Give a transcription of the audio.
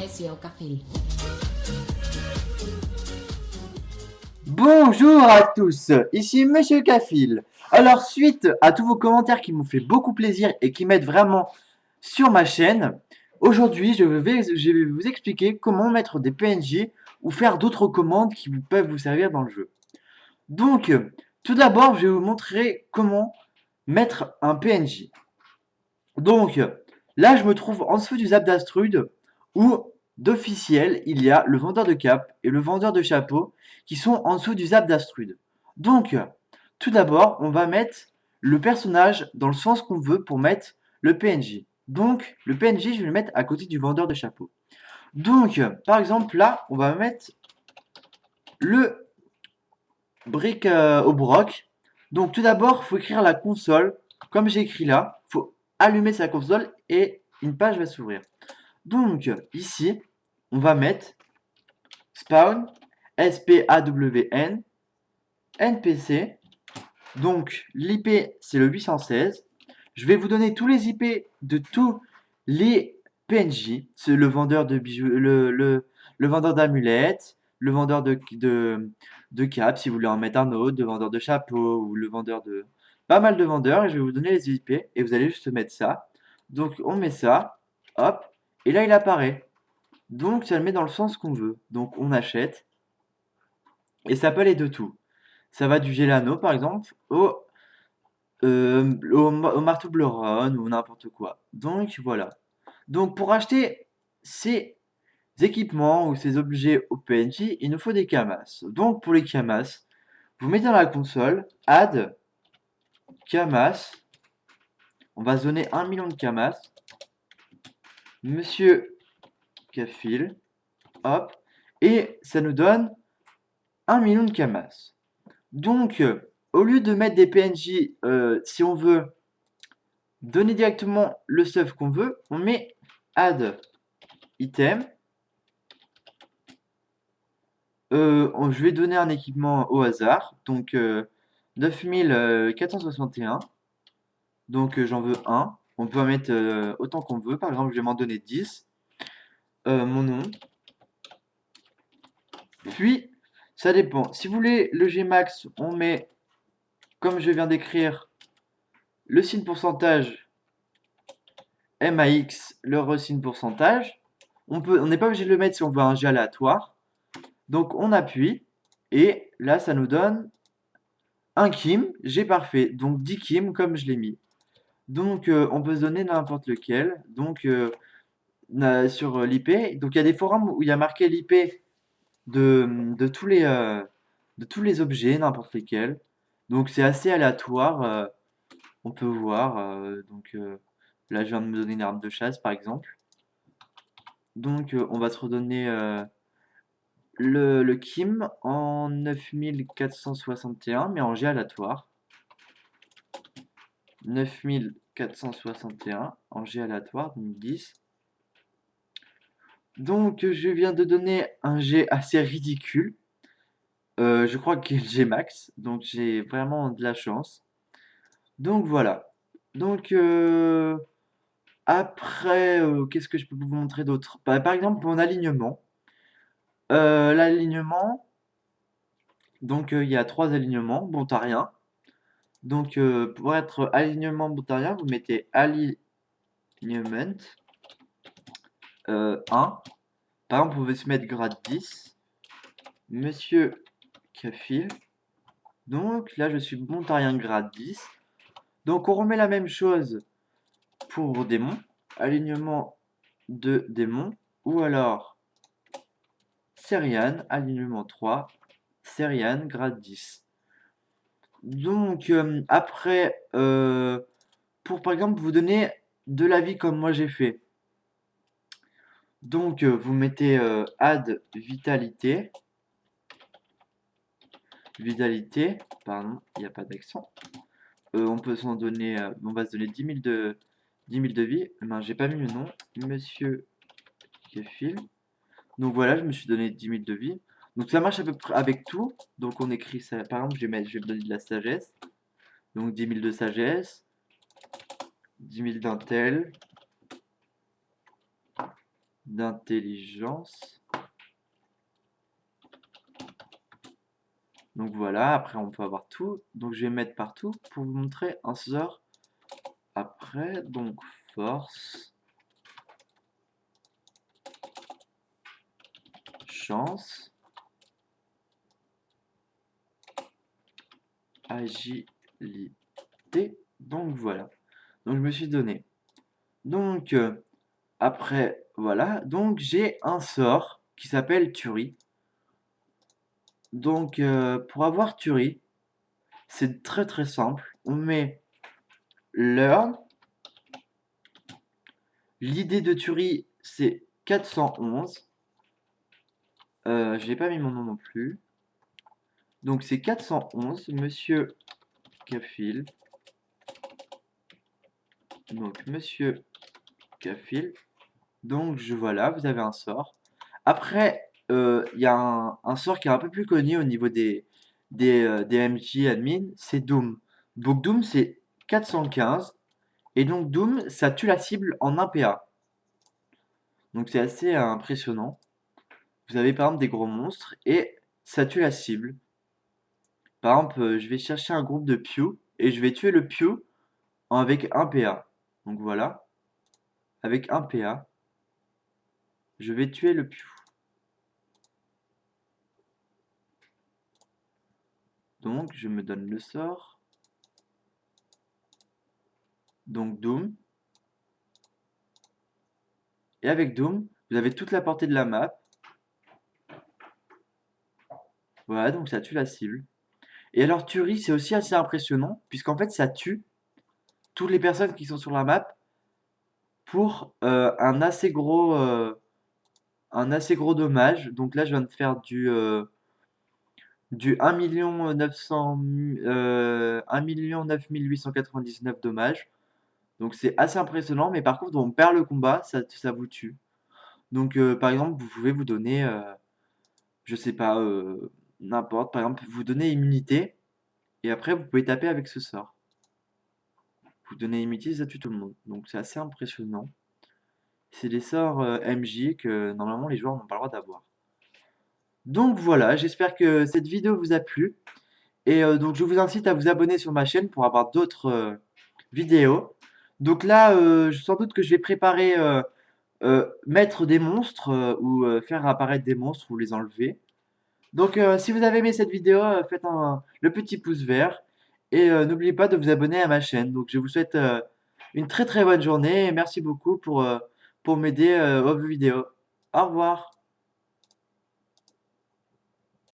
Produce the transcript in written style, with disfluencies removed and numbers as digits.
Monsieur Kafil. Bonjour à tous, ici Monsieur Kafil. Alors, suite à tous vos commentaires qui m'ont fait beaucoup plaisir et qui m'aident vraiment sur ma chaîne, aujourd'hui je vais vous expliquer comment mettre des PNJ ou faire d'autres commandes qui peuvent vous servir dans le jeu. Donc, tout d'abord, je vais vous montrer comment mettre un PNJ. Donc, là, je me trouve en dessous du Zap d'Astrude où, d'officiel, il y a le vendeur de cap et le vendeur de chapeau qui sont en dessous du Zap d'Astrude. Donc, tout d'abord, on va mettre le personnage dans le sens qu'on veut pour mettre le PNJ. Donc, le PNJ, je vais le mettre à côté du vendeur de chapeau. Donc, par exemple, là, on va mettre le brick au broc. Donc, tout d'abord, il faut écrire la console, comme j'ai écrit là. Il faut allumer sa console et une page va s'ouvrir. Donc, ici, on va mettre spawn, S-P-A-W-N, NPC. Donc, l'IP, c'est le 816. Je vais vous donner tous les IP de tous les PNJ. C'est le vendeur de bijoux, le vendeur d'amulettes, le vendeur de cap, si vous voulez en mettre un autre, le vendeur de chapeau, ou le vendeur de... Pas mal de vendeurs, et je vais vous donner les IP, et vous allez juste mettre ça. Donc, on met ça, hop, et là, il apparaît. Donc, ça le met dans le sens qu'on veut. Donc, on achète, et ça peut aller de tout. Ça va du Gelano, par exemple, au marteau Bleuron ou n'importe quoi. Donc voilà. Donc pour acheter ces équipements ou ces objets au PNJ, il nous faut des camas. Donc pour les camas, vous mettez dans la console add camas. On va se donner 1 million de camas. Monsieur Kafil. Hop. Et ça nous donne 1 million de camas. Donc au lieu de mettre des PNJ, si on veut donner directement le stuff qu'on veut, on met add item. Je vais donner un équipement au hasard, donc 9461. Donc j'en veux un. On peut en mettre autant qu'on veut. Par exemple, je vais m'en donner 10. Mon nom. Puis, ça dépend. Si vous voulez le Gmax, on met, comme je viens d'écrire, le signe pourcentage MAX, le signe pourcentage. On n'est pas obligé de le mettre si on veut un G aléatoire. Donc on appuie et là ça nous donne un Kim, G parfait. Donc 10 Kim comme je l'ai mis. Donc on peut se donner n'importe lequel. Donc sur l'IP. Donc il y a des forums où il y a marqué l'IP de de tous les objets, n'importe lesquels. Donc c'est assez aléatoire. On peut voir. Là je viens de me donner une arme de chasse par exemple. Donc on va se redonner le Kim en 9461, mais en G aléatoire. 9461 en G aléatoire, donc 10. Donc je viens de donner un G assez ridicule. Je crois que le G max, donc j'ai vraiment de la chance. Donc voilà. Donc après, qu'est-ce que je peux vous montrer d'autre? Bah, par exemple, mon alignement. L'alignement, donc il y a trois alignements, bontariens. Donc pour être alignement bontarien, vous mettez alignment 1. Par exemple, vous pouvez se mettre grade 10. Monsieur Kafil. Donc là, je suis bontarien grade 10. Donc on remet la même chose pour démon. Alignement de démon. Ou alors Serian, alignement 3. Serian, grade 10. Donc après, pour par exemple vous donner de la vie comme moi j'ai fait. Donc vous mettez add vitalité. Vitalité, pardon, il n'y a pas d'accent. On peut s'en donner, on va se donner 10 000 de vie. Eh ben, j'ai pas mis le nom, Monsieur Kefil. Donc voilà, je me suis donné 10 000 de vie. Donc ça marche à peu près avec tout. Donc on écrit ça, par exemple, je vais me donner de la sagesse. Donc 10 000 de sagesse, 10 000 d'intel, d'intelligence. Donc voilà, après on peut avoir tout. Donc je vais mettre partout pour vous montrer un sort. Après, donc force, chance, agilité. Donc voilà. Donc je me suis donné. Donc après, voilà. Donc j'ai un sort qui s'appelle Tuerie. Donc pour avoir Tuerie, c'est très très simple. On met learn. L'idée de Tuerie, c'est 411. Je n'ai pas mis mon nom non plus. Donc c'est 411, Monsieur Cafil. Donc Monsieur Cafil. Donc voilà, vous avez un sort. Après, il y a un sort qui est un peu plus connu au niveau des MJ admin, c'est Doom. Donc Doom c'est 415. Et donc Doom, ça tue la cible en 1 PA. Donc c'est assez impressionnant. Vous avez par exemple des gros monstres et ça tue la cible. Par exemple, je vais chercher un groupe de Pew et je vais tuer le Pew avec 1 PA. Donc voilà, avec 1 PA, je vais tuer le Pew. Donc je me donne le sort. Donc Doom. Et avec Doom, vous avez toute la portée de la map. Voilà, donc ça tue la cible. Et alors Tuerie, c'est aussi assez impressionnant, puisqu'en fait ça tue toutes les personnes qui sont sur la map pour un assez gros dommage. Donc là, je viens de faire du 1 900 1 899 dommages. Donc c'est assez impressionnant, mais par contre, on perd le combat, ça vous tue. Donc par exemple, vous pouvez vous donner, je sais pas, n'importe, par exemple, vous donnez immunité, et après vous pouvez taper avec ce sort. Vous donnez immunité, ça tue tout le monde. Donc c'est assez impressionnant. C'est des sorts MJ que normalement les joueurs n'ont pas le droit d'avoir. Donc voilà, j'espère que cette vidéo vous a plu. Et donc je vous incite à vous abonner sur ma chaîne pour avoir d'autres vidéos. Donc là, sans doute que je vais préparer mettre des monstres ou faire apparaître des monstres ou les enlever. Donc si vous avez aimé cette vidéo, faites le petit pouce vert et n'oubliez pas de vous abonner à ma chaîne. Donc je vous souhaite une très très bonne journée et merci beaucoup pour m'aider aux vidéos. Au revoir.